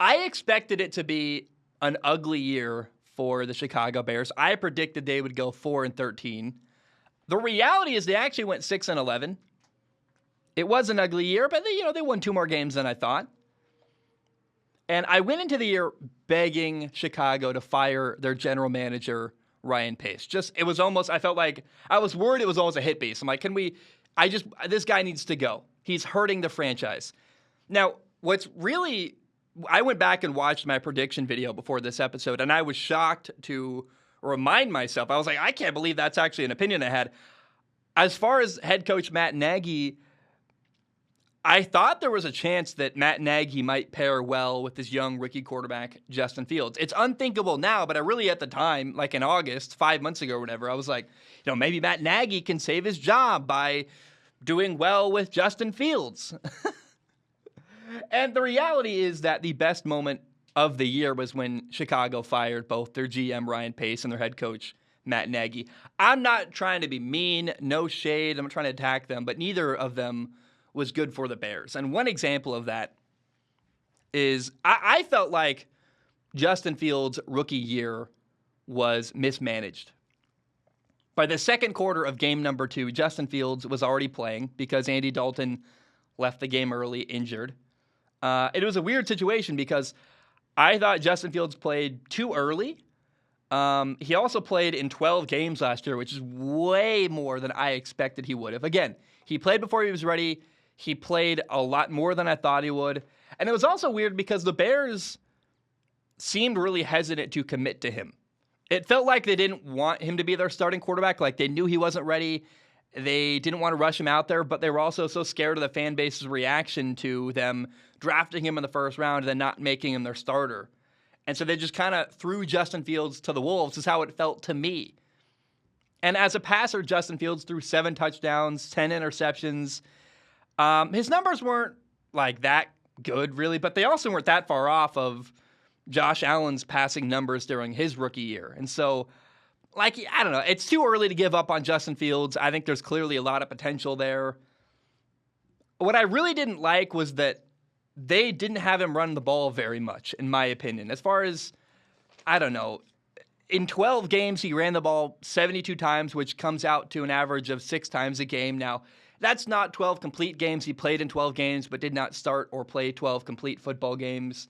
I expected it to be an ugly year for the Chicago Bears. I predicted they would go 4-13. The reality is they actually went 6-11. It was an ugly year, but they won 2 more games than I thought. And I went into the year begging Chicago to fire their general manager, Ryan Pace. It was almost, I felt like, I was worried it was almost a hit piece. I'm like, this guy needs to go. He's hurting the franchise. Now, I went back and watched my prediction video before this episode, and I was shocked to remind myself. I was like, I can't believe that's actually an opinion I had. As far as head coach Matt Nagy, I thought there was a chance that Matt Nagy might pair well with his young rookie quarterback, Justin Fields. It's unthinkable now, but I really, at the time, like in August, 5 months ago or whatever, I was like, maybe Matt Nagy can save his job by doing well with Justin Fields. And the reality is that the best moment of the year was when Chicago fired both their GM, Ryan Pace, and their head coach, Matt Nagy. I'm not trying to be mean, no shade, I'm not trying to attack them, but neither of them was good for the Bears. And one example of that is I felt like Justin Fields' rookie year was mismanaged. By the second quarter of game number 2, Justin Fields was already playing because Andy Dalton left the game early injured. It was a weird situation because I thought Justin Fields played too early. He also played in 12 games last year, which is way more than I expected he would have. Again, he played before he was ready. He played a lot more than I thought he would. And it was also weird because the Bears seemed really hesitant to commit to him. It felt like they didn't want him to be their starting quarterback. Like they knew he wasn't ready. They didn't want to rush him out there, but they were also so scared of the fan base's reaction to them drafting him in the first round and then not making him their starter. And so they just kind of threw Justin Fields to the wolves, is how it felt to me. And as a passer, Justin Fields threw 7 touchdowns, 10 interceptions. His numbers weren't like that good, really, but they also weren't that far off of Josh Allen's passing numbers during his rookie year. And so, I don't know. It's too early to give up on Justin Fields. I think there's clearly a lot of potential there. What I really didn't like was that they didn't have him run the ball very much, in my opinion. As far as, I don't know, in 12 games, he ran the ball 72 times, which comes out to an average of 6 times a game. Now, that's not 12 complete games. He played in 12 games, but did not start or play 12 complete football games.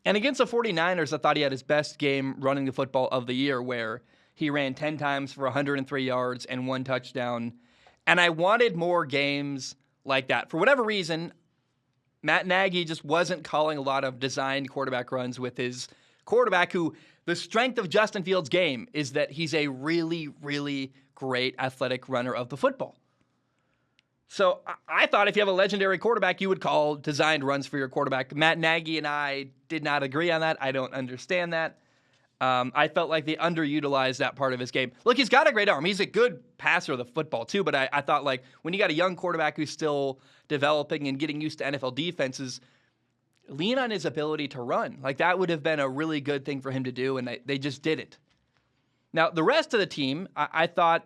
And against the 49ers, I thought he had his best game running the football of the year, where he ran 10 times for 103 yards and 1 touchdown. And I wanted more games like that. For whatever reason, Matt Nagy just wasn't calling a lot of designed quarterback runs with his quarterback, who the strength of Justin Fields' game is that he's a really, really great athletic runner of the football. So I thought if you have a legendary quarterback, you would call designed runs for your quarterback. Matt Nagy and I did not agree on that. I don't understand that. I felt like they underutilized that part of his game. Look, he's got a great arm. He's a good passer of the football, too. But I thought, when you got a young quarterback who's still developing and getting used to NFL defenses, lean on his ability to run. That would have been a really good thing for him to do, and they just didn't. Now, the rest of the team, I thought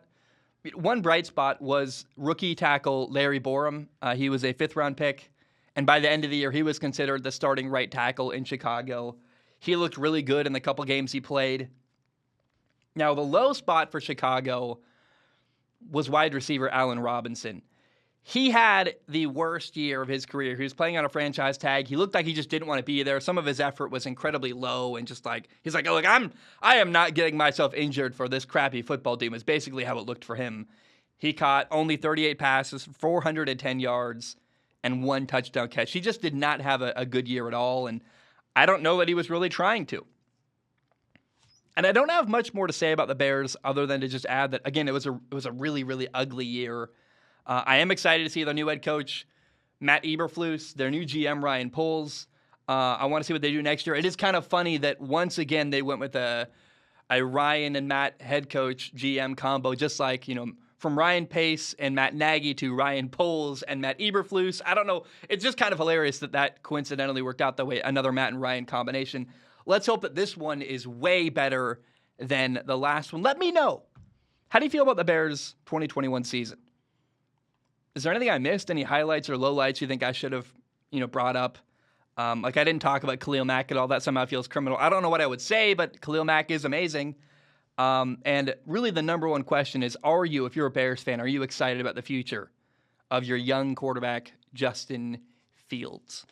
one bright spot was rookie tackle Larry Borom. He was a 5th-round pick, and by the end of the year, he was considered the starting right tackle in Chicago. He looked really good in the couple games he played. Now, the low spot for Chicago was wide receiver Allen Robinson. He had the worst year of his career. He was playing on a franchise tag. He looked like he just didn't want to be there. Some of his effort was incredibly low, and he's like, look, I am not getting myself injured for this crappy football team. Is basically how it looked for him. He caught only 38 passes, 410 yards, and 1 touchdown catch. He just did not have a good year at all, and I don't know that he was really trying to. And I don't have much more to say about the Bears other than to just add that, again, it was a really, really ugly year. I am excited to see their new head coach, Matt Eberflus, their new GM, Ryan Poles. I want to see what they do next year. It is kind of funny that once again they went with a Ryan and Matt head coach GM combo, just like, from Ryan Pace and Matt Nagy to Ryan Poles and Matt Eberflus. I don't know. It's just kind of hilarious that coincidentally worked out that way, another Matt and Ryan combination. Let's hope that this one is way better than the last one. Let me know. How do you feel about the Bears' 2021 season? Is there anything I missed? Any highlights or lowlights you think I should have, brought up? Like I didn't talk about Khalil Mack at all. That somehow feels criminal. I don't know what I would say, but Khalil Mack is amazing. And really the number one question is, if you're a Bears fan, are you excited about the future of your young quarterback, Justin Fields?